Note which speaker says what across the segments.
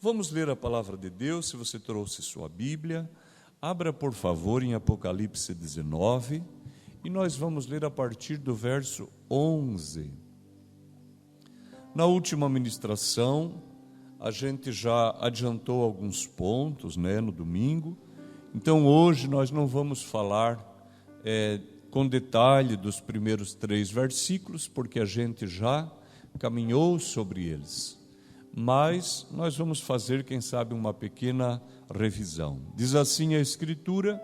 Speaker 1: Vamos ler a palavra de Deus. Se você trouxe sua Bíblia, abra por favor em Apocalipse 19 e nós vamos ler a partir do verso 11. Na última ministração, a gente já adiantou alguns pontos, no domingo. Então hoje nós não vamos falar com detalhe dos primeiros 3 versículos, porque a gente já caminhou sobre eles. Mas nós vamos fazer, quem sabe, uma pequena revisão. Diz assim a Escritura,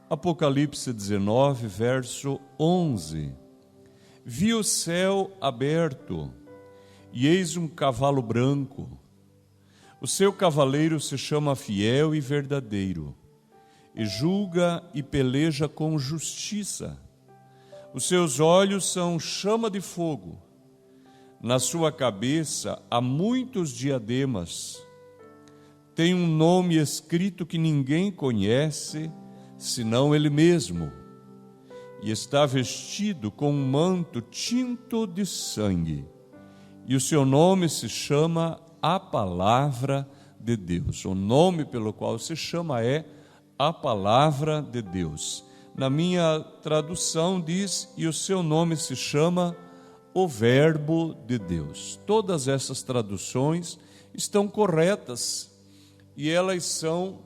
Speaker 1: Apocalipse 19, verso 11. Vi o céu aberto, e eis um cavalo branco. O seu cavaleiro se chama Fiel e Verdadeiro, e julga e peleja com justiça. Os seus olhos são chama de fogo. Na sua cabeça há muitos diademas. Tem um nome escrito que ninguém conhece, senão ele mesmo. E está vestido com um manto tinto de sangue. E o seu nome se chama A Palavra de Deus. O nome pelo qual se chama é A Palavra de Deus. Na minha tradução diz, e o seu nome se chama O Verbo de Deus. Todas essas traduções estão corretas e elas são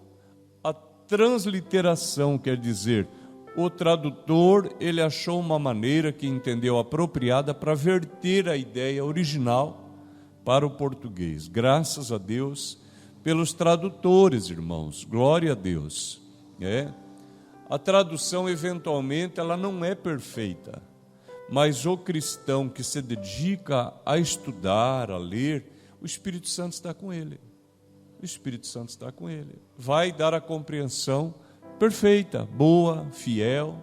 Speaker 1: a transliteração, quer dizer, o tradutor ele achou uma maneira que entendeu apropriada para verter a ideia original para o português. Graças a Deus pelos tradutores, irmãos, glória a Deus. A tradução eventualmente ela não é perfeita, mas o cristão que se dedica a estudar, a ler, o Espírito Santo está com ele. O Espírito Santo está com ele. Vai dar a compreensão perfeita, boa, fiel.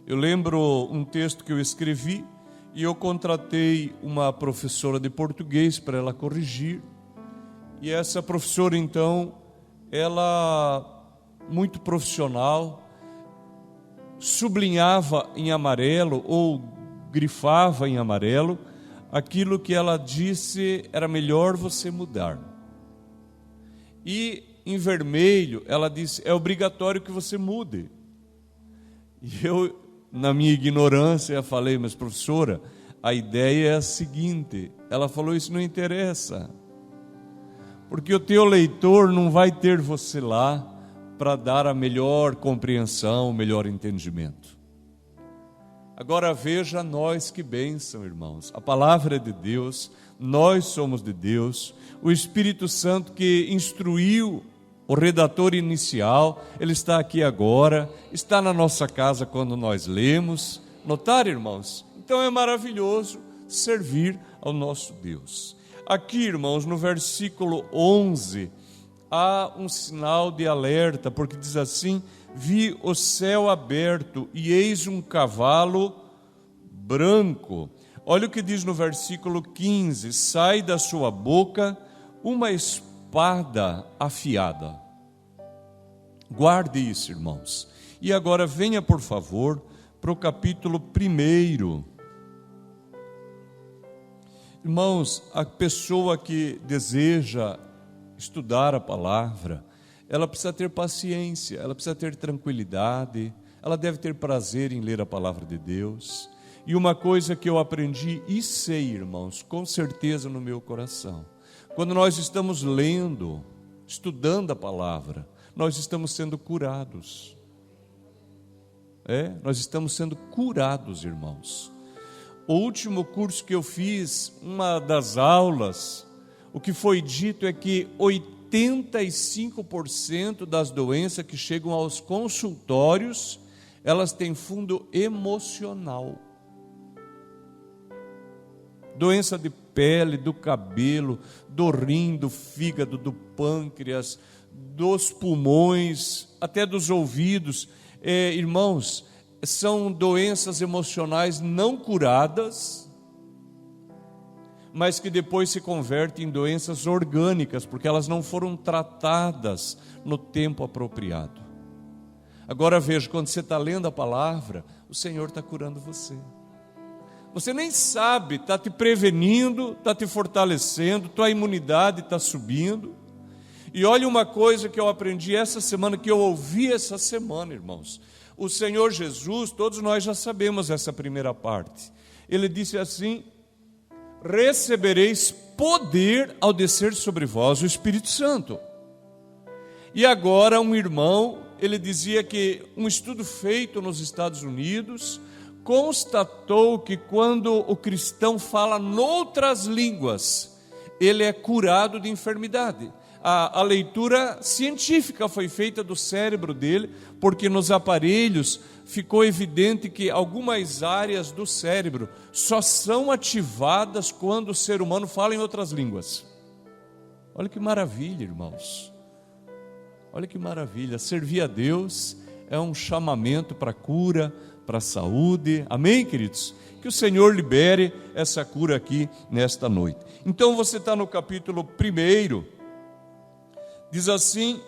Speaker 1: Eu lembro um texto que eu escrevi e eu contratei uma professora de português para ela corrigir. E essa professora, então, ela, muito profissional, sublinhava em amarelo ou grifava em amarelo aquilo que ela disse era melhor você mudar. E em vermelho ela disse, é obrigatório que você mude. E eu, na minha ignorância, falei, mas professora, a ideia é a seguinte. Ela falou, isso não interessa, porque o teu leitor não vai ter você lá para dar a melhor compreensão, o melhor entendimento. Agora veja nós, que bênção, irmãos. A palavra é de Deus, nós somos de Deus. O Espírito Santo que instruiu o redator inicial, ele está aqui agora, está na nossa casa quando nós lemos. Notaram, irmãos? Então é maravilhoso servir ao nosso Deus. Aqui, irmãos, no versículo 11, há um sinal de alerta, porque diz assim, vi o céu aberto e eis um cavalo branco. Olha o que diz no versículo 15, sai da sua boca uma espada afiada. Guarde isso, irmãos. E agora venha, por favor, para o capítulo 1. Irmãos, a pessoa que deseja estudar a palavra, ela precisa ter paciência, ela precisa ter tranquilidade, ela deve ter prazer em ler a palavra de Deus. E uma coisa que eu aprendi e sei, irmãos, com certeza no meu coração, quando nós estamos lendo, estudando a palavra, nós estamos sendo curados. Nós estamos sendo curados, irmãos. O último curso que eu fiz, uma das aulas, o que foi dito é que 85% das doenças que chegam aos consultórios, elas têm fundo emocional. Doença de pele, do cabelo, do rim, do fígado, do pâncreas, dos pulmões, até dos ouvidos. Irmãos, são doenças emocionais não curadas, mas que depois se convertem em doenças orgânicas, porque elas não foram tratadas no tempo apropriado. Agora veja, quando você está lendo a palavra, o Senhor está curando você. Você nem sabe, está te prevenindo, está te fortalecendo, tua imunidade está subindo. E olha uma coisa que eu aprendi essa semana, que eu ouvi essa semana, irmãos. O Senhor Jesus, todos nós já sabemos essa primeira parte. Ele disse assim: recebereis poder ao descer sobre vós o Espírito Santo. E agora um irmão, ele dizia que um estudo feito nos Estados Unidos constatou que quando o cristão fala noutras línguas, ele é curado de enfermidade. A leitura científica foi feita do cérebro dele, porque nos aparelhos ficou evidente que algumas áreas do cérebro só são ativadas quando o ser humano fala em outras línguas. Olha que maravilha, irmãos. Olha que maravilha. Servir a Deus é um chamamento para cura, para a saúde. Amém, queridos? Que o Senhor libere essa cura aqui nesta noite. Então você está no capítulo 1. Diz assim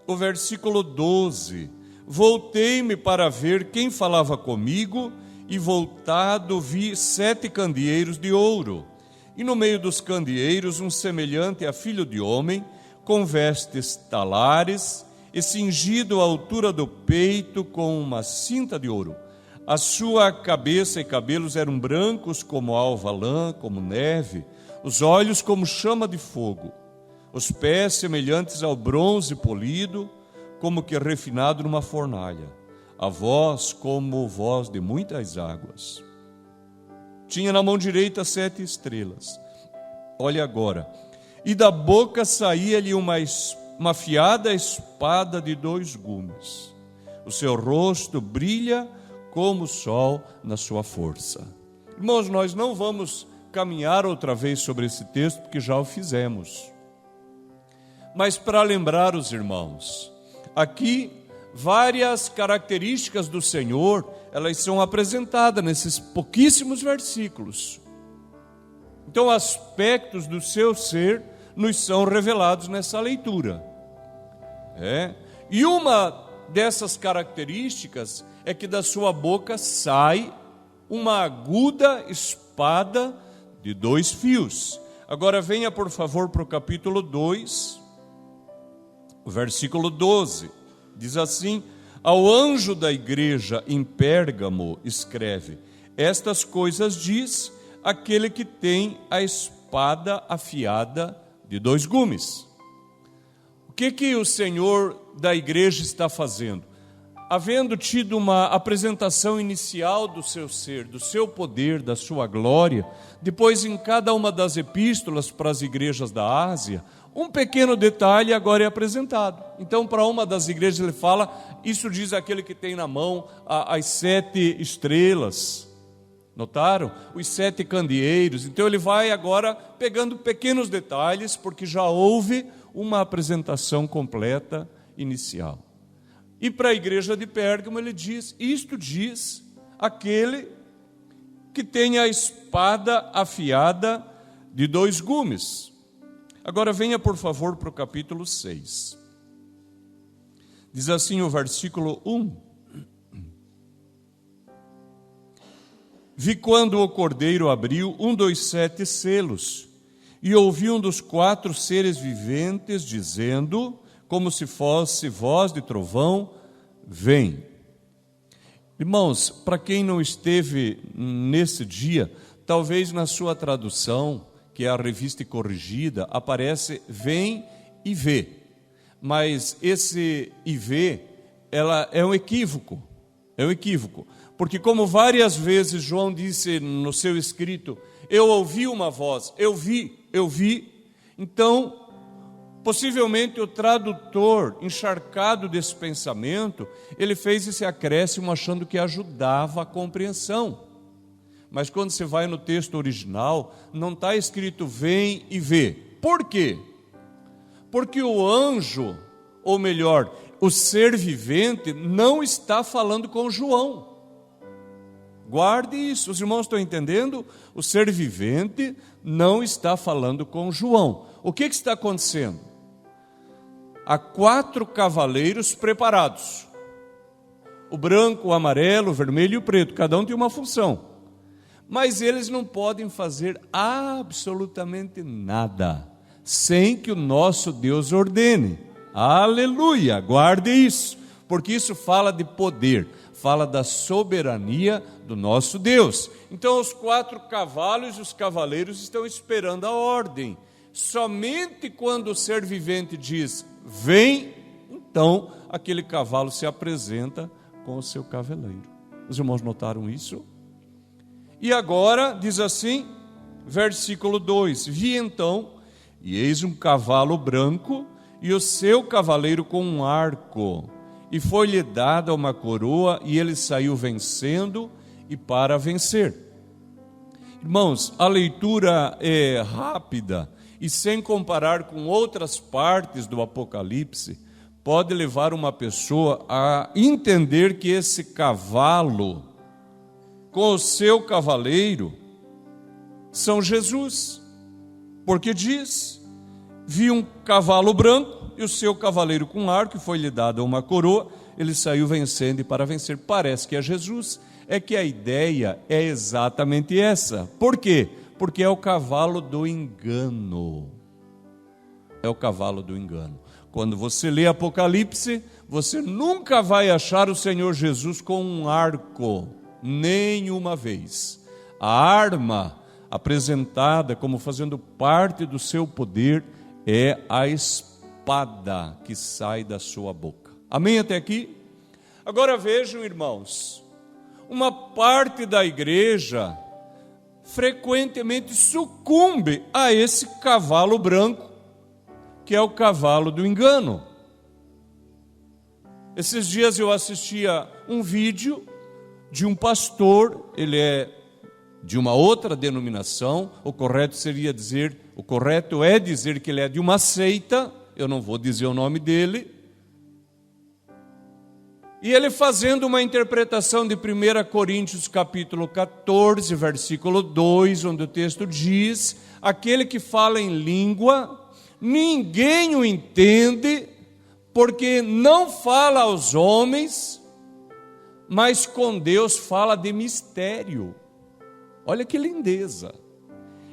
Speaker 1: o versículo 12: voltei-me para ver quem falava comigo, e voltado vi 7 candeeiros de ouro, e no meio dos candeeiros um semelhante a filho de homem, com vestes talares, e cingido à altura do peito com uma cinta de ouro. A sua cabeça e cabelos eram brancos como alva lã, como neve, os olhos como chama de fogo, os pés semelhantes ao bronze polido, como que refinado numa fornalha, a voz como voz de muitas águas. Tinha na mão direita 7 estrelas. Olha agora. E da boca saía-lhe uma afiada espada de 2 gumes. O seu rosto brilha como o sol na sua força. Irmãos, nós não vamos caminhar outra vez sobre esse texto, porque já o fizemos. Mas para lembrar os irmãos, aqui várias características do Senhor, elas são apresentadas nesses pouquíssimos versículos. Então, aspectos do seu ser nos são revelados nessa leitura. E uma dessas características é que da sua boca sai uma aguda espada de 2 fios. Agora venha, por favor, para o capítulo 2, o versículo 12. Diz assim: ao anjo da igreja em Pérgamo escreve: estas coisas diz aquele que tem a espada afiada de 2 gumes. O que o Senhor da igreja está fazendo? Havendo tido uma apresentação inicial do seu ser, do seu poder, da sua glória, depois em cada uma das epístolas para as igrejas da Ásia, um pequeno detalhe agora é apresentado. Então, para uma das igrejas ele fala: isso diz aquele que tem na mão as 7 estrelas. Notaram? Os 7 candeeiros. Então ele vai agora pegando pequenos detalhes, porque já houve uma apresentação completa inicial. E para a igreja de Pérgamo ele diz: isto diz aquele que tem a espada afiada de 2 gumes. Agora venha, por favor, para o capítulo 6. Diz assim o versículo 1: vi quando o cordeiro abriu um dos 7 selos, e ouvi um dos 4 seres viventes dizendo, como se fosse voz de trovão: vem. Irmãos, para quem não esteve nesse dia, talvez na sua tradução, que é a Revista e Corrigida, aparece vem e vê. Mas esse e vê, ela é um equívoco. É um equívoco. Porque como várias vezes João disse no seu escrito: eu ouvi uma voz, eu vi. Então, possivelmente o tradutor, encharcado desse pensamento, ele fez esse acréscimo achando que ajudava a compreensão. Mas quando você vai no texto original, não está escrito vem e vê. Por quê? Porque o anjo, ou melhor, o ser vivente, não está falando com João. Guarde isso, os irmãos estão entendendo? O ser vivente não está falando com João. O que está acontecendo? Há 4 cavaleiros preparados. O branco, o amarelo, o vermelho e o preto, cada um tem uma função. Mas eles não podem fazer absolutamente nada sem que o nosso Deus ordene. Aleluia! Guarde isso, porque isso fala de poder, fala da soberania do nosso Deus. Então os 4 cavalos e os cavaleiros estão esperando a ordem. Somente quando o ser vivente diz, vem, então aquele cavalo se apresenta com o seu cavaleiro. Os irmãos notaram isso? E agora, diz assim, versículo 2, vi então, e eis um cavalo branco, e o seu cavaleiro com um arco, e foi-lhe dada uma coroa, e ele saiu vencendo, e para vencer. Irmãos, a leitura é rápida, e sem comparar com outras partes do Apocalipse, pode levar uma pessoa a entender que esse cavalo, com o seu cavaleiro, são Jesus, porque diz, vi um cavalo branco e o seu cavaleiro com arco, e foi-lhe dada uma coroa, ele saiu vencendo e para vencer. Parece que é Jesus, é que a ideia é exatamente essa. Por quê? Porque é o cavalo do engano. É o cavalo do engano. Quando você lê Apocalipse, você nunca vai achar o Senhor Jesus com um arco, nenhuma vez. A arma apresentada como fazendo parte do seu poder é a espada que sai da sua boca. Amém até aqui? Agora vejam, irmãos, uma parte da igreja frequentemente sucumbe a esse cavalo branco, que é o cavalo do engano. Esses dias eu assistia um vídeo de um pastor, ele é de uma outra denominação, o correto é dizer que ele é de uma seita, eu não vou dizer o nome dele, e ele fazendo uma interpretação de 1 Coríntios capítulo 14, versículo 2, onde o texto diz, aquele que fala em língua, ninguém o entende, porque não fala aos homens, mas com Deus fala de mistério. Olha que lindeza.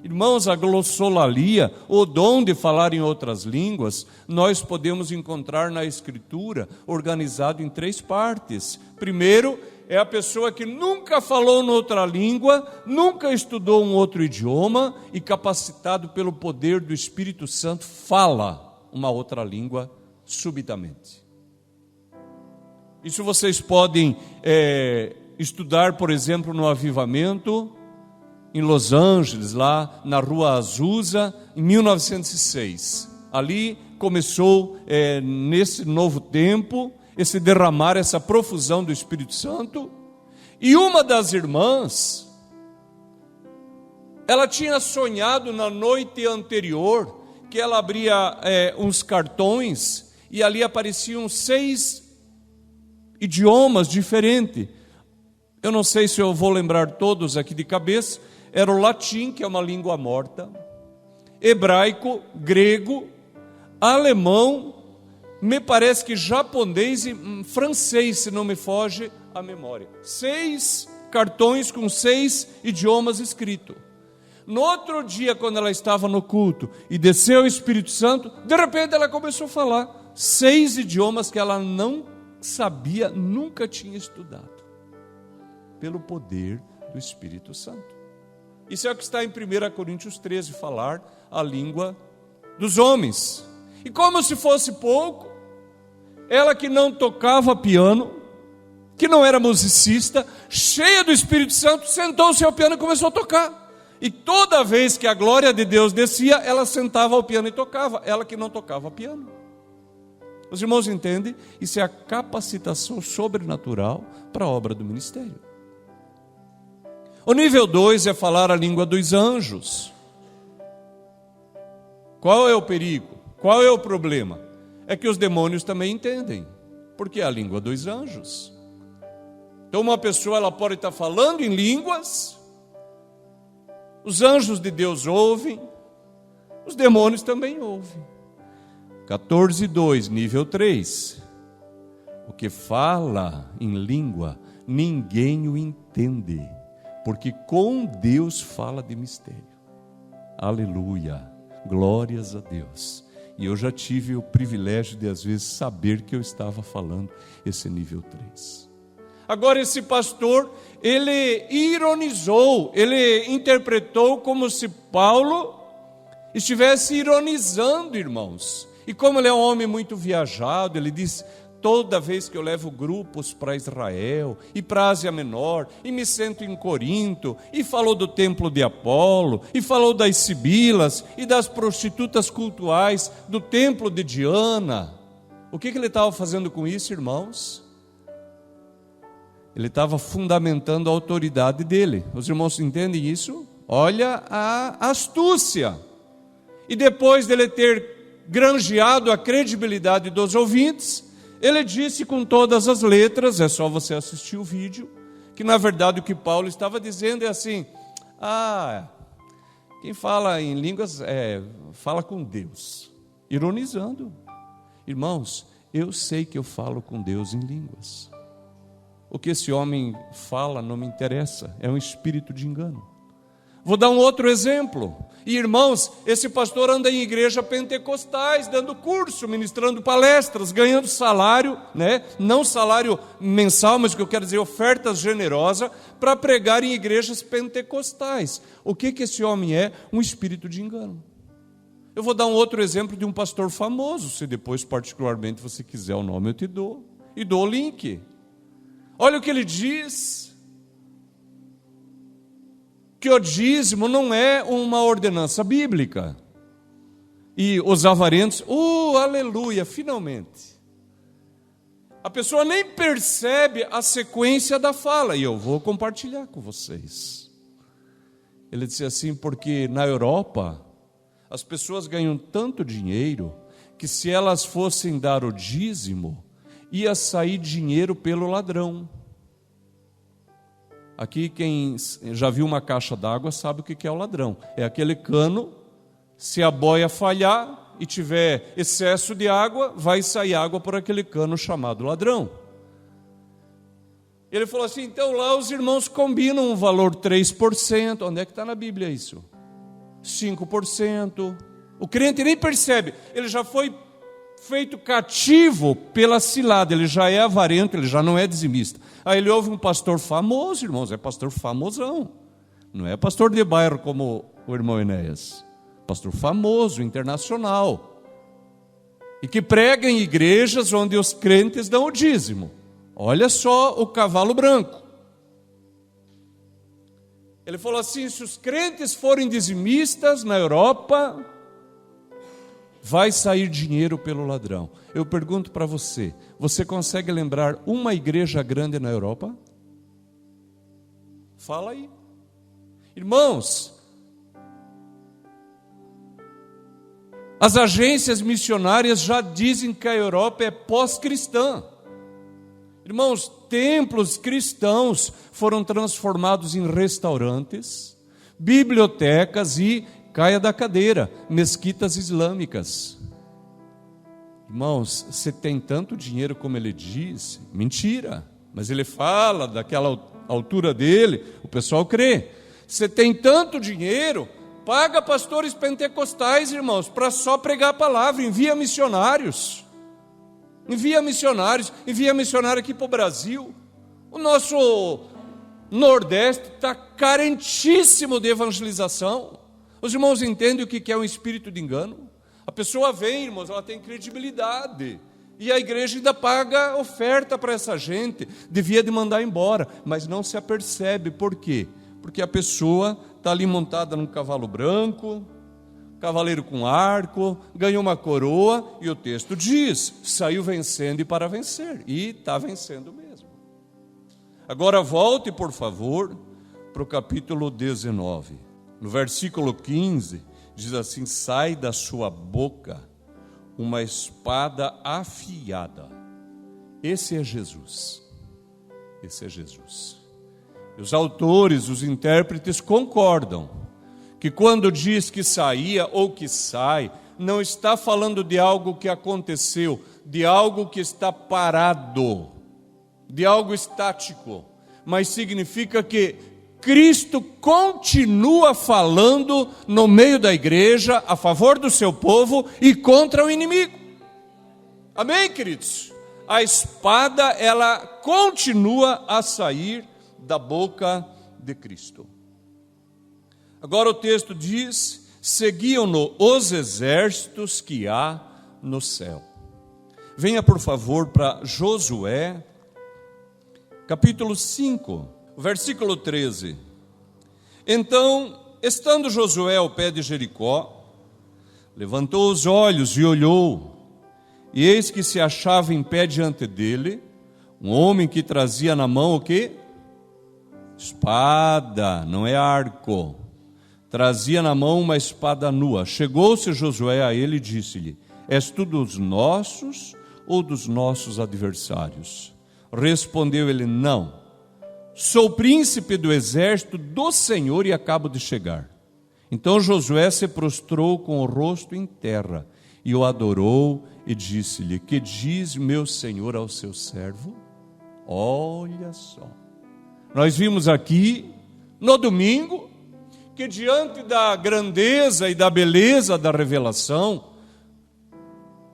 Speaker 1: Irmãos, a glossolalia, o dom de falar em outras línguas, nós podemos encontrar na Escritura, organizado em 3 partes. Primeiro, é a pessoa que nunca falou noutra língua, nunca estudou um outro idioma e capacitado pelo poder do Espírito Santo, fala uma outra língua subitamente. Isso vocês podem estudar, por exemplo, no Avivamento, em Los Angeles, lá na Rua Azusa, em 1906. Ali começou, nesse novo tempo, esse derramar, essa profusão do Espírito Santo. E uma das irmãs, ela tinha sonhado na noite anterior, que ela abria uns cartões, e ali apareciam 6 idiomas diferentes. Eu não sei se eu vou lembrar todos aqui de cabeça. Era o latim, que é uma língua morta, hebraico, grego, alemão, me parece que japonês e francês, se não me foge a memória. 6 cartões com 6 idiomas escritos. No outro dia, quando ela estava no culto e desceu o Espírito Santo, de repente ela começou a falar 6 idiomas que ela não sabia, nunca tinha estudado, pelo poder do Espírito Santo. Isso é o que está em 1 Coríntios 13, falar a língua dos homens. E como se fosse pouco, ela que não tocava piano, que não era musicista, cheia do Espírito Santo, sentou-se ao piano e começou a tocar. E toda vez que a glória de Deus descia, ela sentava ao piano e tocava, ela que não tocava piano. Os irmãos entendem? Isso é a capacitação sobrenatural para a obra do ministério. O nível 2 é falar a língua dos anjos. Qual é o perigo? Qual é o problema? É que os demônios também entendem, porque é a língua dos anjos. Então uma pessoa ela pode estar falando em línguas, os anjos de Deus ouvem, os demônios também ouvem. 14:2, nível 3. O que fala em língua, ninguém o entende, porque com Deus fala de mistério. Aleluia, glórias a Deus. E eu já tive o privilégio de às vezes saber que eu estava falando esse nível 3. Agora esse pastor, ele ironizou, ele interpretou como se Paulo estivesse ironizando, irmãos. E como ele é um homem muito viajado, ele diz: toda vez que eu levo grupos para Israel e para a Ásia Menor, e me sento em Corinto, e falou do templo de Apolo, e falou das sibilas e das prostitutas cultuais do templo de Diana. O que ele estava fazendo com isso, irmãos? Ele estava fundamentando a autoridade dele. Os irmãos entendem isso? Olha a astúcia. E depois dele ter granjeado a credibilidade dos ouvintes, ele disse com todas as letras, é só você assistir o vídeo, que na verdade o que Paulo estava dizendo é assim: quem fala em línguas fala com Deus, ironizando. Irmãos, eu sei que eu falo com Deus em línguas. O que esse homem fala não me interessa, é um espírito de engano. Vou dar um outro exemplo. E irmãos, esse pastor anda em igreja pentecostais, dando curso, ministrando palestras, ganhando salário, não salário mensal, mas o que eu quero dizer, ofertas generosas, para pregar em igrejas pentecostais. O que esse homem é? Um espírito de engano. Eu vou dar um outro exemplo de um pastor famoso, se depois particularmente você quiser o nome eu te dou, e dou o link. Olha o que ele diz, que o dízimo não é uma ordenança bíblica. E os avarentos, aleluia, finalmente. A pessoa nem percebe a sequência da fala, e eu vou compartilhar com vocês. Ele disse assim: porque na Europa, as pessoas ganham tanto dinheiro, que se elas fossem dar o dízimo, ia sair dinheiro pelo ladrão. Aqui quem já viu uma caixa d'água sabe o que é o ladrão. É aquele cano, se a boia falhar e tiver excesso de água, vai sair água por aquele cano chamado ladrão. Ele falou assim: então lá os irmãos combinam um valor 3%. Onde é que está na Bíblia isso? 5%. O crente nem percebe, ele já foi feito cativo pela cilada, ele já é avarento, ele já não é dizimista. Aí ele ouve um pastor famoso, irmãos, é pastor famosão, não é pastor de bairro como o irmão Enéas, pastor famoso, internacional, e que prega em igrejas onde os crentes dão o dízimo. Olha só o cavalo branco. Ele falou assim: se os crentes forem dizimistas na Europa, vai sair dinheiro pelo ladrão. Eu pergunto para você, você consegue lembrar uma igreja grande na Europa? Fala aí. Irmãos, as agências missionárias já dizem que a Europa é pós-cristã. Irmãos, templos cristãos foram transformados em restaurantes, bibliotecas e, caia da cadeira, mesquitas islâmicas. Irmãos, você tem tanto dinheiro como ele diz? Mentira, mas ele fala daquela altura dele, o pessoal crê. Você tem tanto dinheiro, paga pastores pentecostais, irmãos, para só pregar a palavra, envia missionários. Envia missionário aqui para o Brasil. O nosso Nordeste está carentíssimo de evangelização. Os irmãos entendem o que é um espírito de engano? A pessoa vem, irmãos, ela tem credibilidade, e a igreja ainda paga oferta para essa gente, devia de mandar embora, mas não se apercebe. Por quê? Porque a pessoa está ali montada num cavalo branco, cavaleiro com arco, ganhou uma coroa, e o texto diz, saiu vencendo e para vencer, e está vencendo mesmo. Agora volte, por favor, para o capítulo 19, no versículo 15, diz assim: sai da sua boca uma espada afiada. Esse é Jesus. Esse é Jesus. E os autores, os intérpretes concordam que quando diz que saía ou que sai, não está falando de algo que aconteceu, de algo que está parado, de algo estático, mas significa que Cristo continua falando no meio da igreja, a favor do seu povo e contra o inimigo. Amém, queridos? A espada, ela continua a sair da boca de Cristo. Agora o texto diz: seguiam-no os exércitos que há no céu. Venha por favor para Josué, capítulo 5, versículo 13. Então, estando Josué ao pé de Jericó, levantou os olhos e olhou, e eis que se achava em pé diante dele um homem que trazia na mão o quê? Espada, não é arco. Trazia na mão uma espada nua. Chegou-se Josué a ele e disse-lhe: és tu dos nossos ou dos nossos adversários? Respondeu ele: não, sou príncipe do exército do Senhor e acabo de chegar. Então Josué se prostrou com o rosto em terra e o adorou e disse-lhe: que diz meu senhor ao seu servo? Olha só, nós vimos aqui no domingo que diante da grandeza e da beleza da revelação,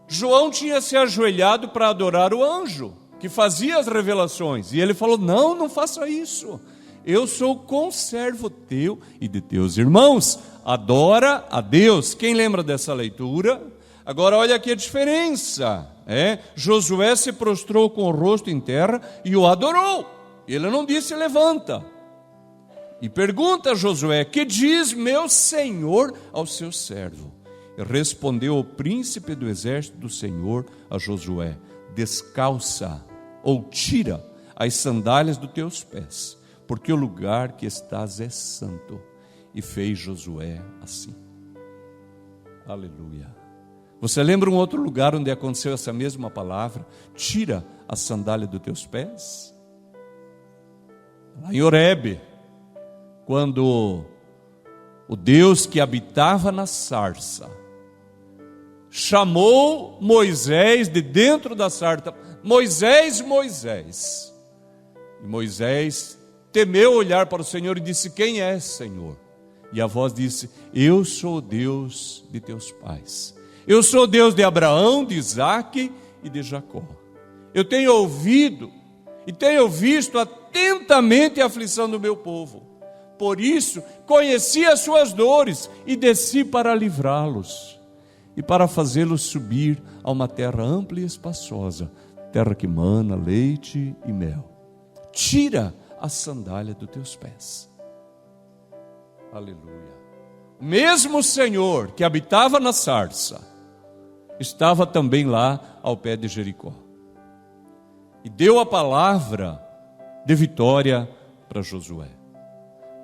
Speaker 1: João tinha se ajoelhado para adorar o anjo que fazia as revelações, e ele falou: não faça isso, eu sou conservo teu e de teus irmãos, adora a Deus. Quem lembra dessa leitura? Agora olha aqui a diferença, Josué se prostrou com o rosto em terra e o adorou, ele não disse levanta. E pergunta a Josué: que diz meu senhor ao seu servo? E respondeu o príncipe do exército do Senhor a Josué: descalça ou tira as sandálias dos teus pés, porque o lugar que estás é santo. E fez Josué assim. Aleluia. Você lembra um outro lugar onde aconteceu essa mesma palavra? Tira a sandália dos teus pés? Lá em Horebe, quando o Deus que habitava na sarça chamou Moisés de dentro da sarça: Moisés, Moisés. E Moisés temeu olhar para o Senhor e disse: quem é, Senhor? E a voz disse: eu sou o Deus de teus pais. Eu sou o Deus de Abraão, de Isaque e de Jacó. Eu tenho ouvido e tenho visto atentamente a aflição do meu povo. Por isso, conheci as suas dores e desci para livrá-los e para fazê-los subir a uma terra ampla e espaçosa, terra que mana leite e mel. Tira a sandália dos teus pés. Aleluia. O mesmo Senhor que habitava na sarça estava também lá ao pé de Jericó e deu a palavra de vitória para Josué.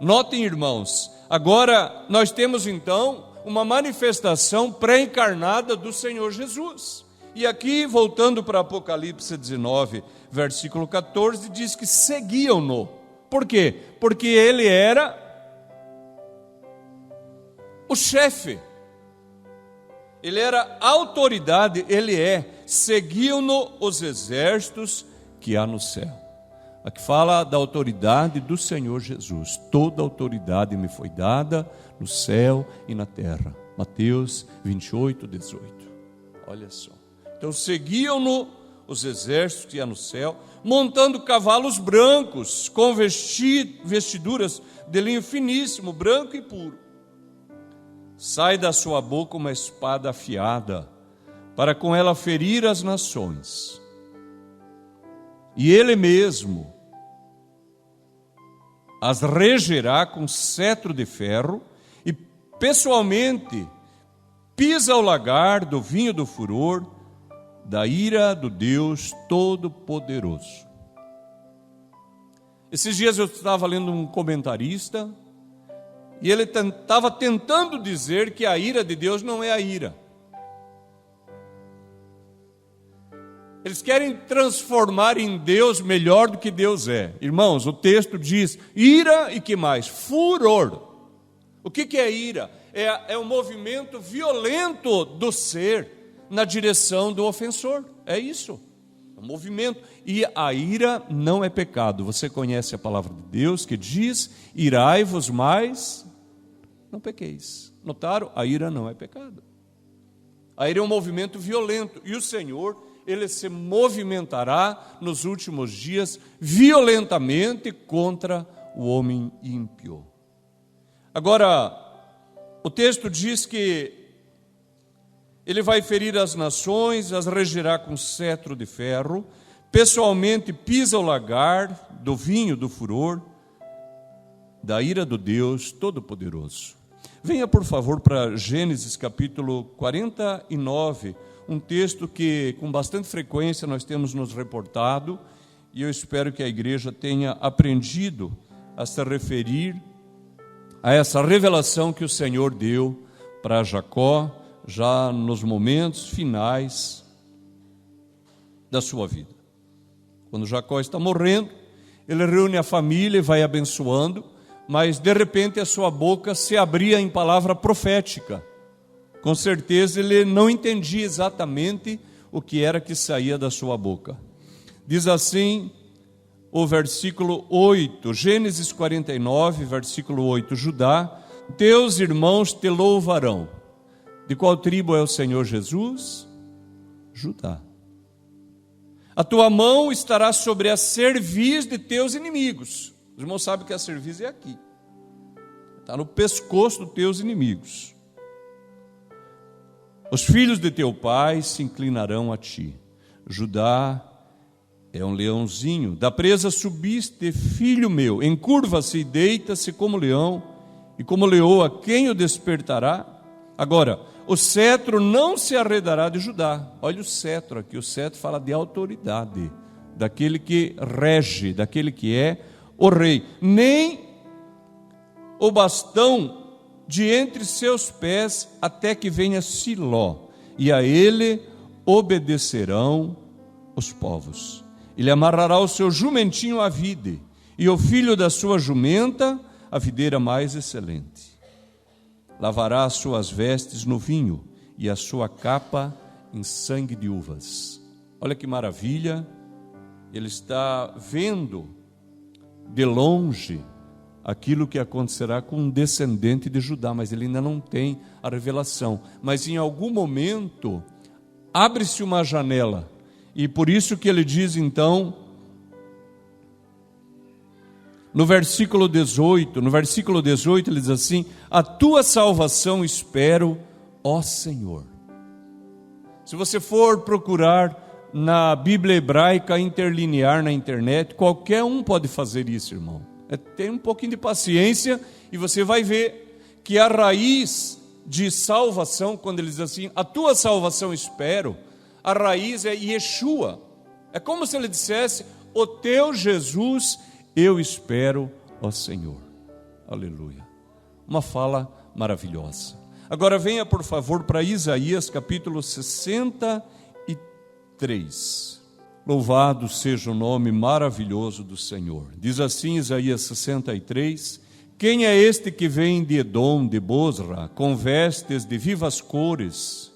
Speaker 1: Notem, irmãos, agora nós temos então uma manifestação pré-encarnada do Senhor Jesus. E aqui, voltando para Apocalipse 19, versículo 14, diz que seguiam-no. Por quê? Porque ele era o chefe, ele era autoridade, ele seguiam-no os exércitos que há no céu. Aqui fala da autoridade do Senhor Jesus. Toda autoridade me foi dada no céu e na terra. Mateus 28, 18. Olha só. Então seguiam-no os exércitos que há no céu, montando cavalos brancos, com vestiduras de linho finíssimo, branco e puro. Sai da sua boca uma espada afiada, para com ela ferir as nações. E ele mesmo as regerá com cetro de ferro, e pessoalmente pisa o lagar do vinho do furor, da ira do Deus Todo-Poderoso. Esses dias eu estava lendo um comentarista, e ele estava tentando dizer que a ira de Deus não é a ira. Eles querem transformar em Deus melhor do que Deus é. Irmãos, o texto diz ira e que mais? Furor. O que é ira? É um movimento violento do ser na direção do ofensor. É isso. um movimento. E a ira não é pecado. Você conhece a palavra de Deus que diz: irai-vos, mas não pequeis. Notaram? A ira não é pecado. A ira é um movimento violento. E o Senhor, Ele se movimentará nos últimos dias violentamente contra o homem ímpio. Agora, o texto diz que Ele vai ferir as nações, as regirá com cetro de ferro, pessoalmente pisa o lagar do vinho do furor, da ira do Deus Todo-Poderoso. Venha, por favor, para Gênesis capítulo 49, um texto que com bastante frequência nós temos nos reportado, e eu espero que a igreja tenha aprendido a se referir a essa revelação que o Senhor deu para Jacó, já nos momentos finais da sua vida. Quando Jacó está morrendo, ele reúne a família e vai abençoando, mas de repente a sua boca se abria em palavra profética. Com certeza ele não entendia exatamente o que era que saía da sua boca. Diz assim o versículo 8, Gênesis 49, versículo 8: Judá, teus irmãos te louvarão. De qual tribo é o Senhor Jesus? Judá. A tua mão estará sobre a cerviz de teus inimigos. Os irmãos sabem que a cerviz é aqui. Está no pescoço dos teus inimigos. Os filhos de teu pai se inclinarão a ti. Judá é um leãozinho. Da presa subiste, filho meu. Encurva-se e deita-se como leão, e como leoa, quem o despertará? Agora, o cetro não se arredará de Judá. Olha o cetro aqui. O cetro fala de autoridade, daquele que rege, daquele que é o rei. Nem o bastão de entre seus pés, até que venha Siló, e a ele obedecerão os povos. Ele amarrará o seu jumentinho à vide, e o filho da sua jumenta a videira mais excelente. Lavará as suas vestes no vinho, e a sua capa em sangue de uvas. Olha que maravilha. Ele está vendo de longe aquilo que acontecerá com um descendente de Judá, mas ele ainda não tem a revelação. Mas em algum momento abre-se uma janela, e por isso que ele diz então, no versículo 18, ele diz assim: a tua salvação espero, ó Senhor. Se você for procurar na Bíblia hebraica interlinear na internet, qualquer um pode fazer isso, irmão. Tem um pouquinho de paciência e você vai ver que a raiz de salvação, quando ele diz assim, a tua salvação espero, a raiz é Yeshua. É como se ele dissesse, o teu Jesus eu espero, ó Senhor. Aleluia. Uma fala maravilhosa. Agora venha, por favor, para Isaías capítulo 63. Louvado seja o nome maravilhoso do Senhor. Diz assim Isaías 63: quem é este que vem de Edom, de Bosra, com vestes de vivas cores,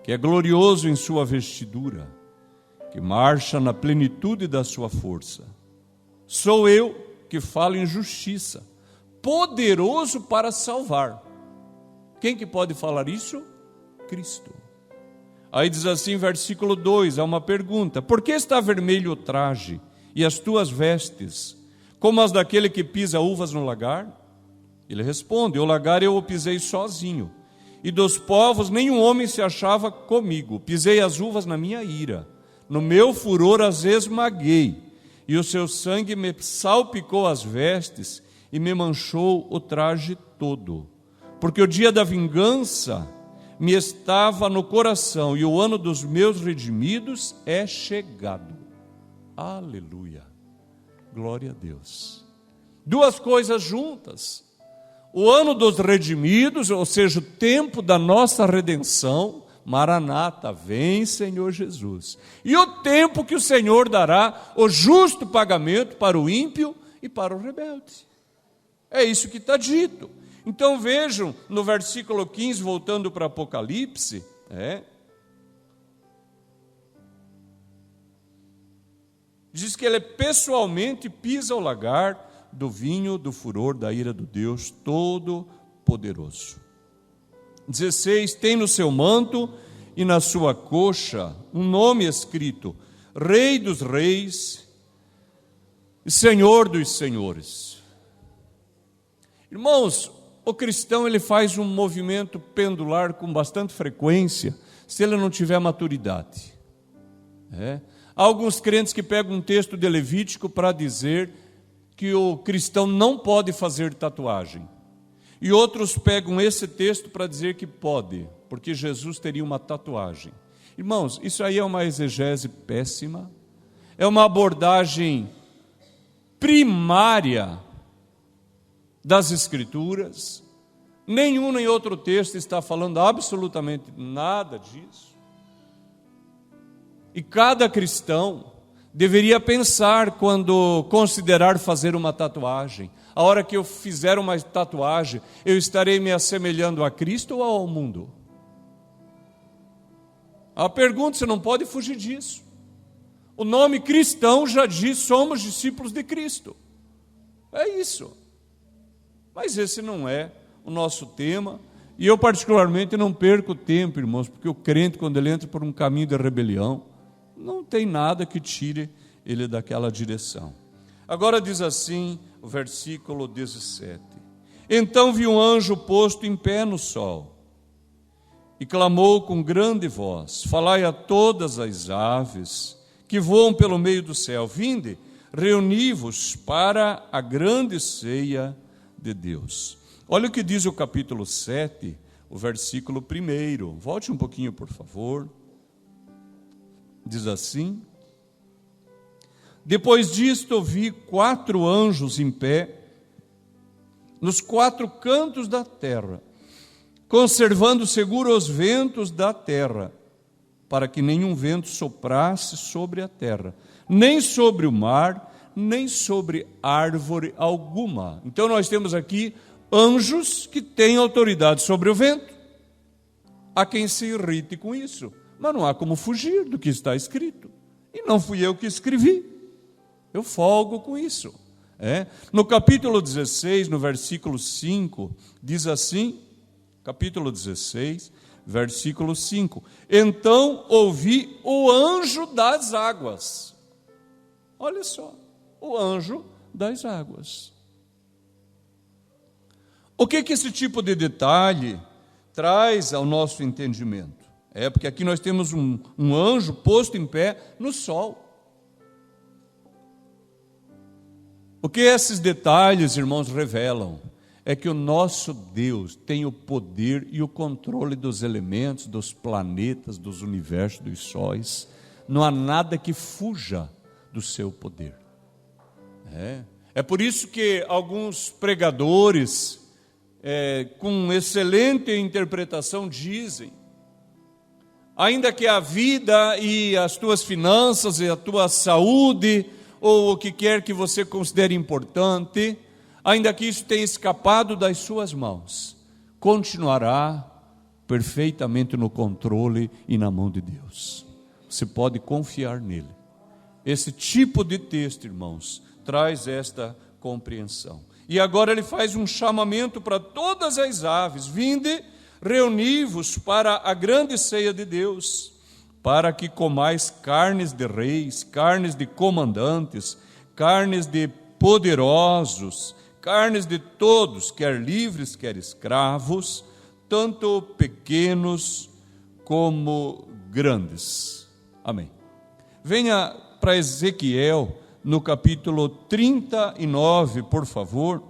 Speaker 1: que é glorioso em sua vestidura, que marcha na plenitude da sua força? Sou eu que falo em justiça, poderoso para salvar. Quem que pode falar isso? Cristo. Aí diz assim, versículo 2, há uma pergunta: por que está vermelho o traje e as tuas vestes, como as daquele que pisa uvas no lagar? Ele responde: o lagar eu o pisei sozinho, e dos povos nenhum homem se achava comigo. Pisei as uvas na minha ira, no meu furor as esmaguei, e o seu sangue me salpicou as vestes e me manchou o traje todo. Porque o dia da vingança me estava no coração, e o ano dos meus redimidos é chegado. Aleluia, glória a Deus. Duas coisas juntas: o ano dos redimidos, ou seja, o tempo da nossa redenção, Maranata, vem Senhor Jesus, e o tempo que o Senhor dará o justo pagamento para o ímpio e para o rebelde. É isso que está dito. Então vejam, no versículo 15, voltando para Apocalipse, Diz que ele pessoalmente pisa o lagar do vinho do furor da ira do Deus Todo-Poderoso. 16, tem no seu manto e na sua coxa um nome escrito: Rei dos Reis e Senhor dos Senhores. Irmãos, o cristão ele faz um movimento pendular com bastante frequência, se ele não tiver maturidade. Há alguns crentes que pegam um texto de Levítico para dizer que o cristão não pode fazer tatuagem. E outros pegam esse texto para dizer que pode, porque Jesus teria uma tatuagem. Irmãos, isso aí é uma exegese péssima, é uma abordagem primária das Escrituras. Nenhum nem outro texto está falando absolutamente nada disso. E cada cristão deveria pensar quando considerar fazer uma tatuagem. A hora que eu fizer uma tatuagem, eu estarei me assemelhando a Cristo ou ao mundo? A pergunta, você não pode fugir disso. O nome cristão já diz: somos discípulos de Cristo. É isso. Mas esse não é o nosso tema. E eu particularmente não perco tempo, irmãos, porque o crente, quando ele entra por um caminho de rebelião, não tem nada que tire ele daquela direção. Agora diz assim o versículo 17: Então vi um anjo posto em pé no sol, e clamou com grande voz: Falai a todas as aves que voam pelo meio do céu, vinde, reuni-vos para a grande ceia de Deus. Olha o que diz o capítulo 7, o versículo 1. Volte um pouquinho, por favor. Diz assim: Depois disto vi 4 anjos em pé, nos 4 cantos da terra, conservando seguro os ventos da terra, para que nenhum vento soprasse sobre a terra, nem sobre o mar, nem sobre árvore alguma. Então nós temos aqui anjos que têm autoridade sobre o vento. Há quem se irrite com isso, mas não há como fugir do que está escrito. E não fui eu que escrevi. Eu folgo com isso. No capítulo 16, no versículo 5, diz assim, capítulo 16, versículo 5: Então ouvi o anjo das águas. Olha só, o anjo das águas. O que esse tipo de detalhe traz ao nosso entendimento? Porque aqui nós temos um anjo posto em pé no sol. O que esses detalhes, irmãos, revelam é que o nosso Deus tem o poder e o controle dos elementos, dos planetas, dos universos, dos sóis. Não há nada que fuja do seu poder. É por isso que alguns pregadores, com excelente interpretação, dizem: ainda que a vida e as tuas finanças e a tua saúde, ou o que quer que você considere importante, ainda que isso tenha escapado das suas mãos, continuará perfeitamente no controle e na mão de Deus. Você pode confiar nele. Esse tipo de texto, irmãos, traz esta compreensão. E agora ele faz um chamamento para todas as aves: vinde, reuni-vos para a grande ceia de Deus, para que comais carnes de reis, carnes de comandantes, carnes de poderosos, carnes de todos, quer livres, quer escravos, tanto pequenos como grandes. Amém. Venha para Ezequiel, no capítulo 39, por favor.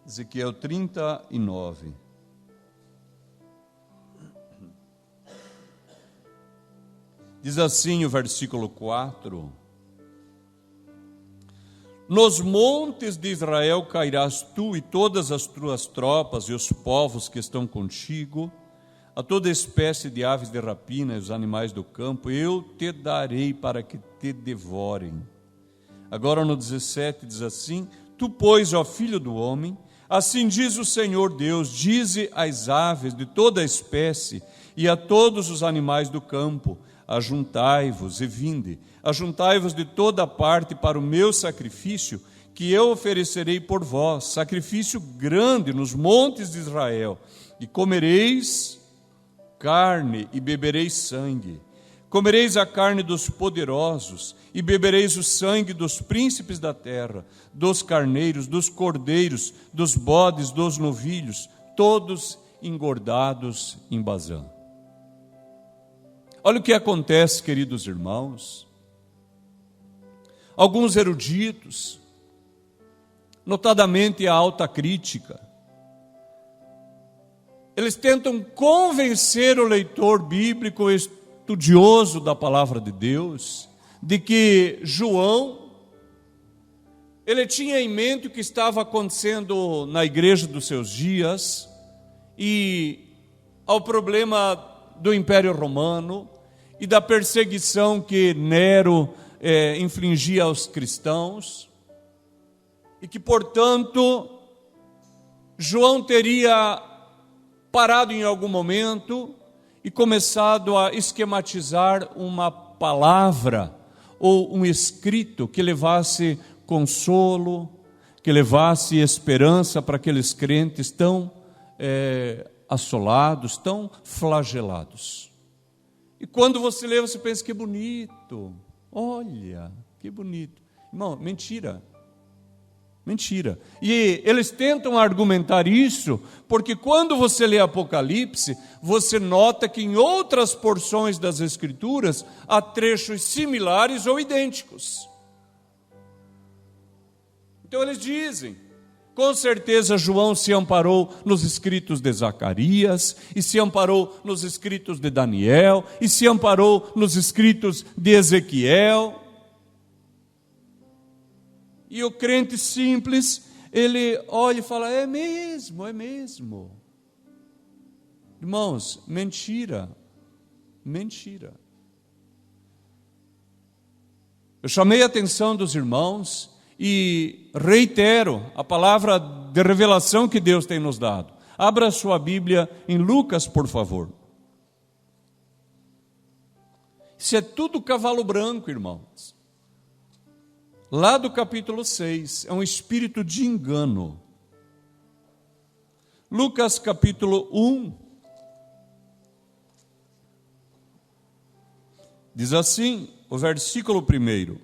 Speaker 1: Ezequiel 39. Diz assim o versículo 4: Nos montes de Israel cairás tu e todas as tuas tropas e os povos que estão contigo, a toda espécie de aves de rapina e os animais do campo, eu te darei para que te devorem. Agora no 17 diz assim: Tu, pois, ó filho do homem, Assim diz o Senhor Deus: dize às aves de toda a espécie e a todos os animais do campo: ajuntai-vos e vinde, ajuntai-vos de toda parte para o meu sacrifício, que eu oferecerei por vós, sacrifício grande nos montes de Israel, e comereis carne e bebereis sangue. Comereis a carne dos poderosos e bebereis o sangue dos príncipes da terra, dos carneiros, dos cordeiros, dos bodes, dos novilhos, todos engordados em Bazã. Olha o que acontece, queridos irmãos. Alguns eruditos, notadamente a alta crítica, eles tentam convencer o leitor bíblico, estudioso da palavra de Deus, de que João, ele tinha em mente o que estava acontecendo na igreja dos seus dias e ao problema do Império Romano e da perseguição que Nero infligia aos cristãos, e que, portanto, João teria parado em algum momento e começado a esquematizar uma palavra ou um escrito que levasse consolo, que levasse esperança para aqueles crentes tão assolados, tão flagelados. E quando você lê, você pensa: que bonito, olha, que bonito. Irmão, mentira. Mentira. E eles tentam argumentar isso, porque quando você lê Apocalipse, você nota que em outras porções das Escrituras há trechos similares ou idênticos. Então eles dizem, com certeza João se amparou nos escritos de Zacarias, e se amparou nos escritos de Daniel, e se amparou nos escritos de Ezequiel. E o crente simples, ele olha e fala: é mesmo, é mesmo. Irmãos, mentira, mentira. Eu chamei a atenção dos irmãos e reitero a palavra de revelação que Deus tem nos dado. Abra a sua Bíblia em Lucas, por favor. Isso é tudo cavalo branco, irmãos. Lá do capítulo 6, é um espírito de engano. Lucas capítulo 1, diz assim, o versículo 1: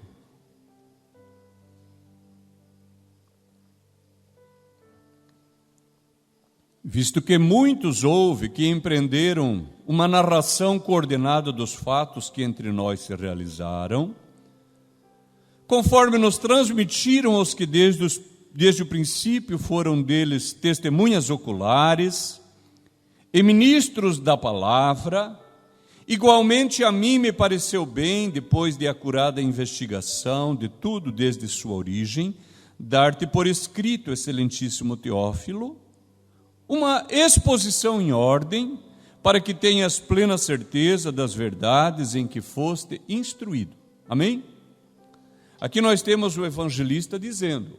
Speaker 1: visto que muitos houve que empreenderam uma narração coordenada dos fatos que entre nós se realizaram, conforme nos transmitiram os que desde o princípio foram deles testemunhas oculares e ministros da palavra, igualmente a mim me pareceu bem, depois de acurada investigação de tudo desde sua origem, dar-te por escrito, excelentíssimo Teófilo, uma exposição em ordem, para que tenhas plena certeza das verdades em que foste instruído. Amém? Aqui nós temos o evangelista dizendo: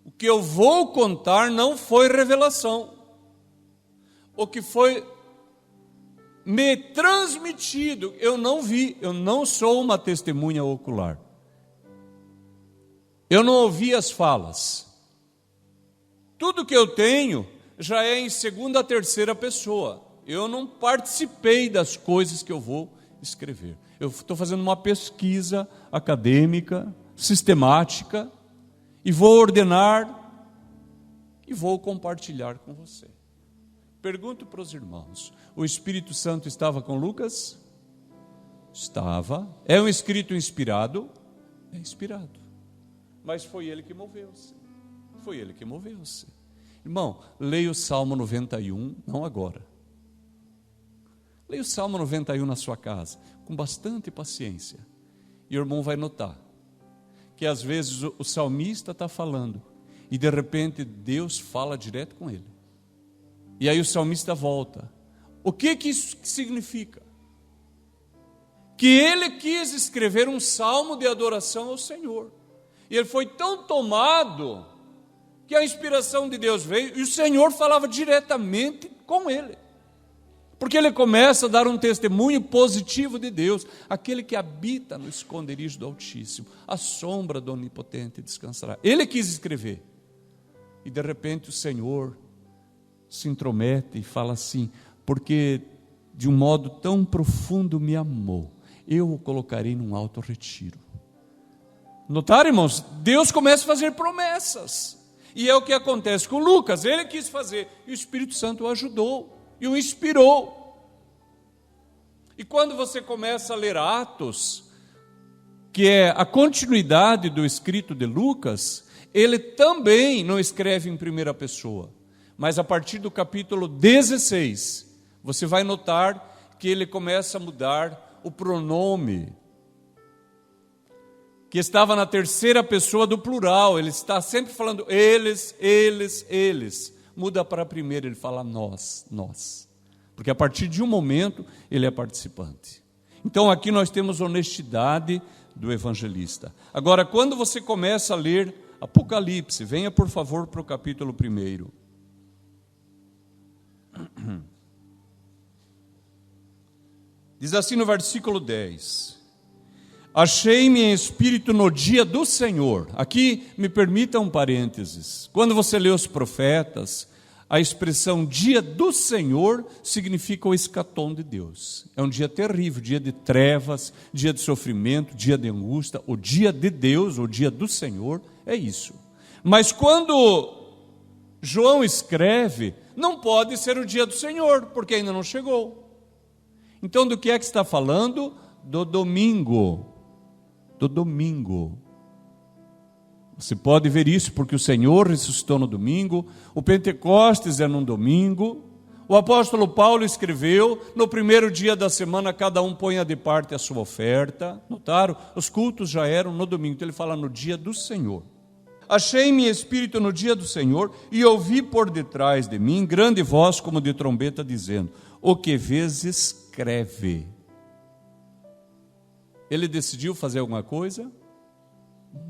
Speaker 1: o que eu vou contar não foi revelação. O que foi me transmitido, eu não vi, eu não sou uma testemunha ocular. Eu não ouvi as falas. Tudo que eu tenho já é em segunda, terceira pessoa. Eu não participei das coisas que eu vou escrever. Eu estou fazendo uma pesquisa acadêmica, sistemática, e vou ordenar e vou compartilhar com você. Pergunto para os irmãos: o Espírito Santo estava com Lucas? Estava. É um escrito inspirado? É inspirado. Mas foi ele que moveu-se. Foi ele que moveu-se. Irmão, leia o Salmo 91, não agora. Leia o Salmo 91 na sua casa, com bastante paciência. E o irmão vai notar que às vezes o salmista está falando e de repente Deus fala direto com ele. E aí o salmista volta. O que isso significa? Que ele quis escrever um salmo de adoração ao Senhor. E ele foi tão tomado que a inspiração de Deus veio e o Senhor falava diretamente com ele. Porque ele começa a dar um testemunho positivo de Deus. Aquele que habita no esconderijo do Altíssimo, a sombra do Onipotente descansará. Ele quis escrever. E de repente o Senhor se intromete e fala assim: porque de um modo tão profundo me amou, eu o colocarei num alto retiro. Notaram, irmãos? Deus começa a fazer promessas. E é o que acontece com Lucas. Ele quis fazer e o Espírito Santo o ajudou e o inspirou. E quando você começa a ler Atos, que é a continuidade do escrito de Lucas, ele também não escreve em primeira pessoa, mas a partir do capítulo 16, você vai notar que ele começa a mudar o pronome, que estava na terceira pessoa do plural. Ele está sempre falando eles, muda para a primeira, ele fala nós, porque a partir de um momento ele é participante. Então aqui nós temos honestidade do evangelista. Agora, quando você começa a ler Apocalipse, venha por favor para o capítulo 1. Diz assim no versículo 10: achei-me em espírito no dia do Senhor. Aqui me permita um parênteses. Quando você lê os profetas, a expressão dia do Senhor significa o escatom de Deus. É um dia terrível, dia de trevas, dia de sofrimento, dia de angústia. O dia de Deus, o dia do Senhor, é isso. Mas quando João escreve, não pode ser o dia do Senhor, porque ainda não chegou. Então do que é que está falando? Do domingo. Do domingo. Você pode ver isso porque o Senhor ressuscitou no domingo, o Pentecostes é num domingo. O apóstolo Paulo escreveu: no primeiro dia da semana cada um ponha de parte a sua oferta. Notaram? Os cultos já eram no domingo, então ele fala no dia do Senhor. Achei-me espírito no dia do Senhor e ouvi por detrás de mim grande voz como de trombeta dizendo: o que vês escreve. Ele decidiu fazer alguma coisa?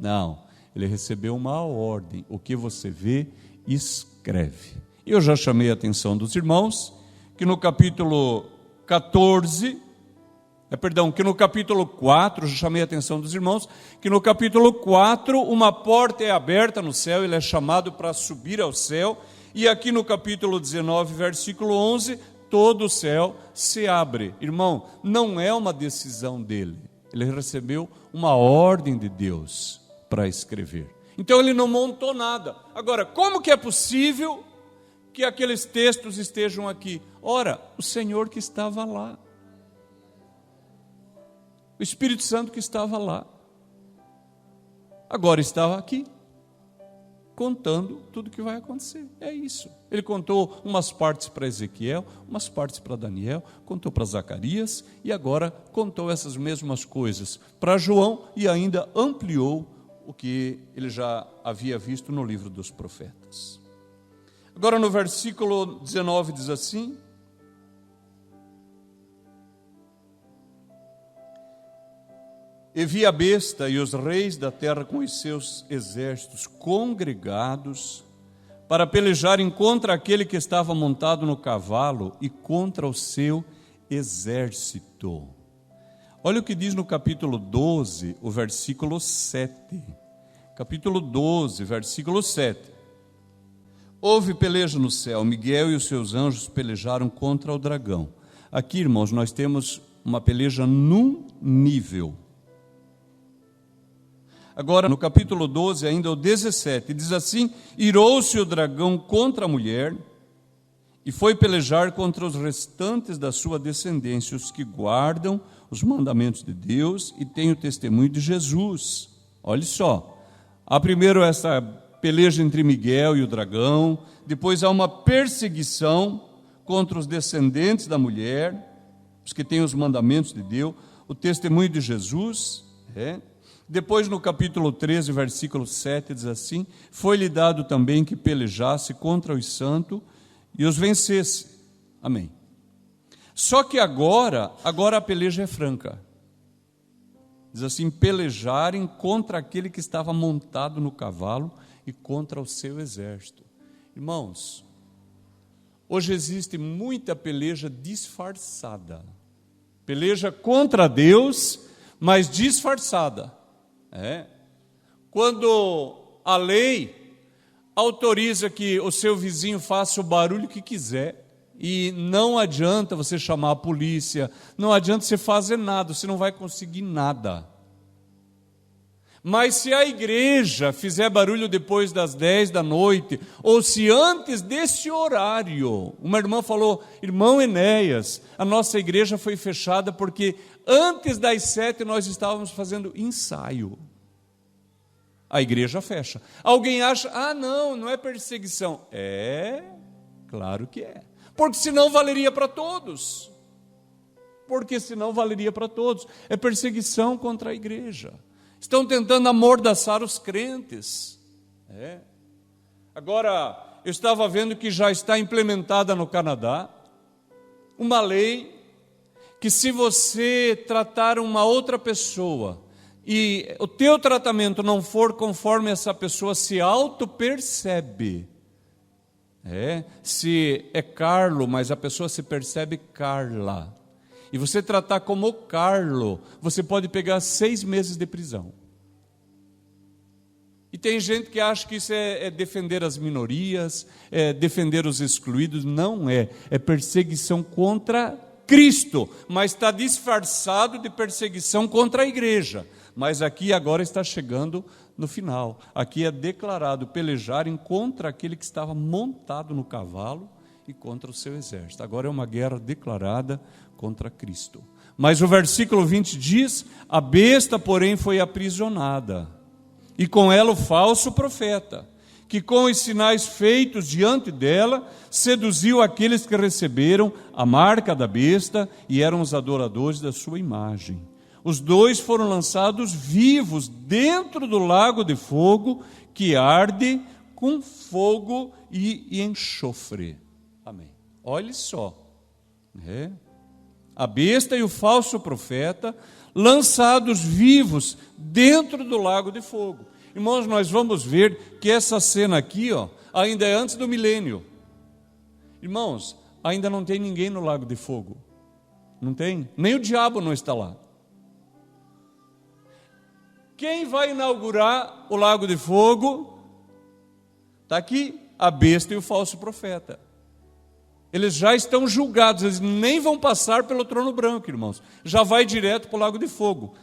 Speaker 1: Não, ele recebeu uma ordem: o que você vê, escreve. Eu já chamei a atenção dos irmãos que no capítulo 4, já chamei a atenção dos irmãos, que no capítulo 4 uma porta é aberta no céu, ele é chamado para subir ao céu, e aqui no capítulo 19, versículo 11, todo o céu se abre. Irmão, não é uma decisão dele. Ele recebeu uma ordem de Deus para escrever. Então ele não montou nada. Agora, como que é possível que aqueles textos estejam aqui? Ora, o Senhor que estava lá. O Espírito Santo que estava lá. Agora estava aqui, contando tudo o que vai acontecer. É isso. Ele contou umas partes para Ezequiel, umas partes para Daniel, contou para Zacarias e agora contou essas mesmas coisas para João e ainda ampliou o que ele já havia visto no livro dos profetas. Agora no versículo 19 diz assim: e vi a besta e os reis da terra com os seus exércitos congregados para pelejarem contra aquele que estava montado no cavalo e contra o seu exército. Olha o que diz no capítulo 12, o versículo 7. Capítulo 12, versículo 7. Houve peleja no céu, Miguel e os seus anjos pelejaram contra o dragão. Aqui, irmãos, nós temos uma peleja num nível. Agora, no capítulo 12, ainda o 17, diz assim: irou-se o dragão contra a mulher e foi pelejar contra os restantes da sua descendência, os que guardam os mandamentos de Deus e têm o testemunho de Jesus. Olha só, há primeiro essa peleja entre Miguel e o dragão, depois há uma perseguição contra os descendentes da mulher, os que têm os mandamentos de Deus, o testemunho de Jesus, Depois no capítulo 13, versículo 7, diz assim: foi-lhe dado também que pelejasse contra os santos e os vencesse. Amém. Só que agora a peleja é franca. Diz assim: pelejarem contra aquele que estava montado no cavalo e contra o seu exército. Irmãos, hoje existe muita peleja disfarçada. Peleja contra Deus, mas disfarçada. Quando a lei autoriza que o seu vizinho faça o barulho que quiser, e não adianta você chamar a polícia, não adianta você fazer nada, você não vai conseguir nada. Mas se a igreja fizer barulho depois das 10 da noite, ou se antes desse horário, uma irmã falou, irmão Enéas, a nossa igreja foi fechada porque antes das 7 nós estávamos fazendo ensaio. A igreja fecha. Alguém acha, não é perseguição. Claro que é. Porque senão valeria para todos. É perseguição contra a igreja. Estão tentando amordaçar os crentes. Agora, eu estava vendo que já está implementada no Canadá uma lei que se você tratar uma outra pessoa e o teu tratamento não for conforme essa pessoa se auto-percebe, se é Carlo, mas a pessoa se percebe Carla, e você tratar como Carlo, você pode pegar 6 meses de prisão. E tem gente que acha que isso é defender as minorias, é defender os excluídos. Não é perseguição contra Cristo, mas está disfarçado de perseguição contra a igreja. Mas aqui agora está chegando no final. Aqui é declarado pelejarem contra aquele que estava montado no cavalo e contra o seu exército. Agora é uma guerra declarada contra Cristo. Mas o versículo 20 diz, a besta, porém, foi aprisionada, e com ela o falso profeta, que com os sinais feitos diante dela, seduziu aqueles que receberam a marca da besta e eram os adoradores da sua imagem. Os 2 foram lançados vivos dentro do lago de fogo, que arde com fogo e enxofre. Amém. Olhe só. A besta e o falso profeta, lançados vivos dentro do lago de fogo. Irmãos, nós vamos ver que essa cena aqui, ainda é antes do milênio. Irmãos, ainda não tem ninguém no lago de fogo. Não tem? Nem o diabo não está lá. Quem vai inaugurar o lago de fogo? Está aqui, a besta e o falso profeta. Eles já estão julgados, eles nem vão passar pelo trono branco, irmãos. Já vai direto para o lago de fogo.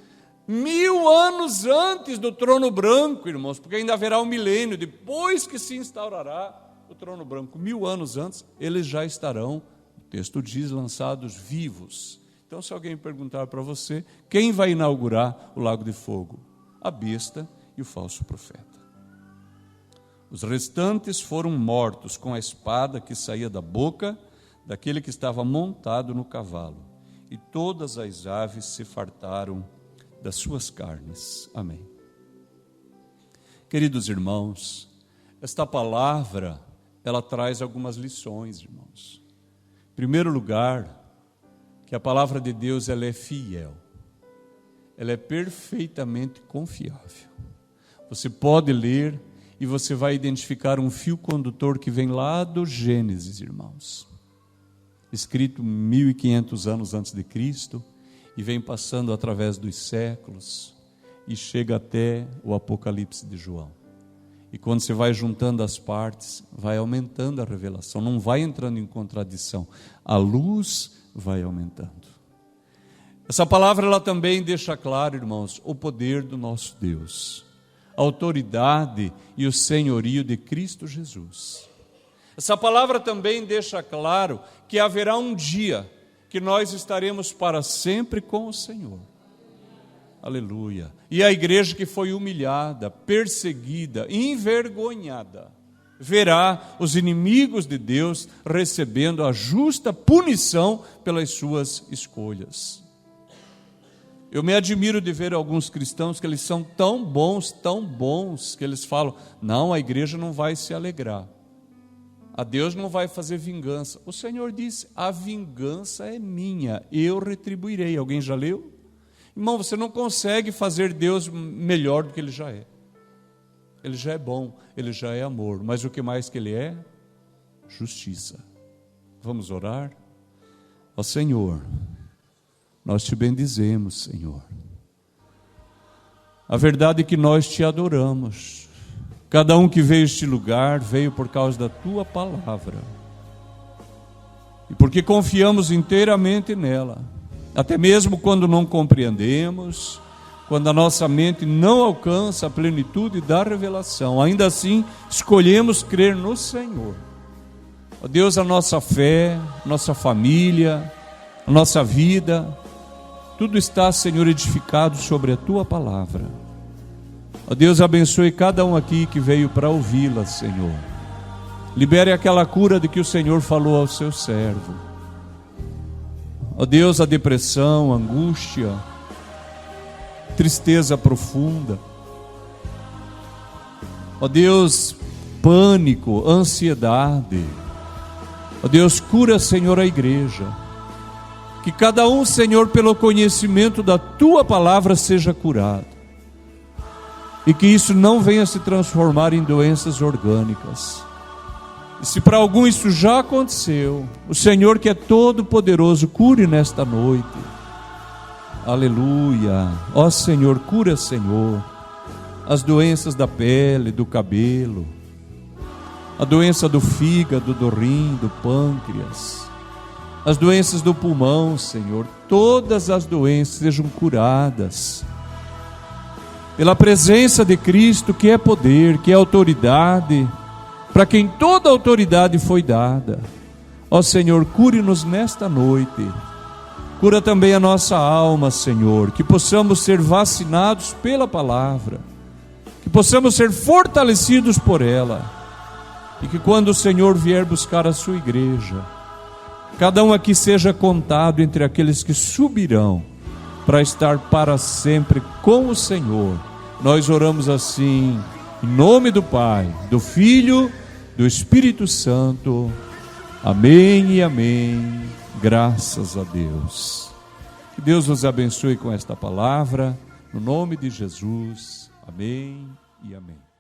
Speaker 1: 1000 anos antes do trono branco, irmãos, porque ainda haverá um milênio, depois que se instaurará o trono branco. 1000 anos antes, eles já estarão, o texto diz, lançados vivos. Então, se alguém perguntar para você, quem vai inaugurar o lago de fogo? A besta e o falso profeta. Os restantes foram mortos com a espada que saía da boca daquele que estava montado no cavalo, e todas as aves se fartaram das suas carnes. Amém. Queridos irmãos, esta palavra, ela traz algumas lições, irmãos. Em primeiro lugar, que a palavra de Deus, ela é fiel. Ela é perfeitamente confiável. Você pode ler e você vai identificar um fio condutor que vem lá do Gênesis, irmãos. Escrito 1500 anos antes de Cristo, e vem passando através dos séculos, e chega até o Apocalipse de João. E quando você vai juntando as partes, vai aumentando a revelação, não vai entrando em contradição, a luz vai aumentando. Essa palavra, ela também deixa claro, irmãos, o poder do nosso Deus, a autoridade e o senhorio de Cristo Jesus. Essa palavra também deixa claro que haverá um dia que nós estaremos para sempre com o Senhor. Aleluia. E a igreja que foi humilhada, perseguida, envergonhada, verá os inimigos de Deus recebendo a justa punição pelas suas escolhas. Eu me admiro de ver alguns cristãos que eles são tão bons, que eles falam, não, a igreja não vai se alegrar. A Deus não vai fazer vingança. O Senhor disse, a vingança é minha, eu retribuirei. Alguém já leu? Irmão, você não consegue fazer Deus melhor do que Ele já é. Ele já é bom, Ele já é amor. Mas o que mais que Ele é? Justiça. Vamos orar? Ó Senhor, nós te bendizemos, Senhor. A verdade é que nós te adoramos. Cada um que veio a este lugar veio por causa da tua palavra. E porque confiamos inteiramente nela. Até mesmo quando não compreendemos, quando a nossa mente não alcança a plenitude da revelação, ainda assim escolhemos crer no Senhor. Ó Deus, a nossa fé, nossa família, a nossa vida, tudo está, Senhor, edificado sobre a tua palavra. Ó Deus, abençoe cada um aqui que veio para ouvi-la, Senhor. Libere aquela cura de que o Senhor falou ao seu servo. Ó Deus, a depressão, a angústia, tristeza profunda. Ó Deus, pânico, ansiedade. Ó Deus, cura, Senhor, a igreja. Que cada um, Senhor, pelo conhecimento da tua palavra seja curado. E que isso não venha se transformar em doenças orgânicas. E se para algum isso já aconteceu, o Senhor, que é todo poderoso, cure nesta noite. Aleluia. Ó Senhor, cura, Senhor, as doenças da pele, do cabelo, a doença do fígado, do rim, do pâncreas, as doenças do pulmão, Senhor. Todas as doenças sejam curadas pela presença de Cristo, que é poder, que é autoridade, para quem toda autoridade foi dada. Ó Senhor, cure-nos nesta noite. Cura também a nossa alma, Senhor, que possamos ser vacinados pela palavra, que possamos ser fortalecidos por ela, e que quando o Senhor vier buscar a sua igreja, cada um aqui seja contado entre aqueles que subirão para estar para sempre com o Senhor. Nós oramos assim, em nome do Pai, do Filho, do Espírito Santo. Amém e amém. Graças a Deus. Que Deus nos abençoe com esta palavra, no nome de Jesus. Amém e amém.